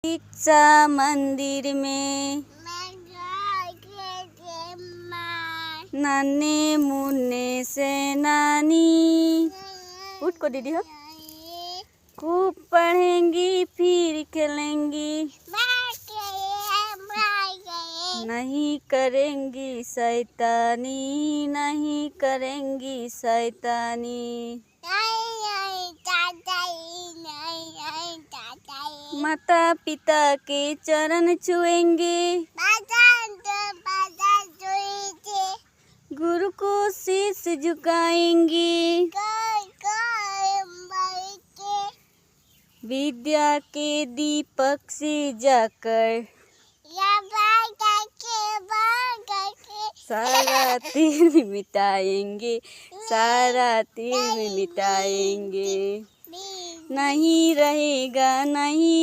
दीक्षा मंदिर में नन्हे मुन्ने से नानी उठ को दीदी हो खूब पढ़ेंगी फिर खेलेंगी नहीं करेंगी शैतानी नहीं करेंगी शैतानी। माता पिता के चरण छुएंगे गुरु को शीश झुकाएंगी विद्या के दीपक से जाकर सारा तीर मिटाएंगे सारा तीर मिटाएंगे नहीं रहेगा नहीं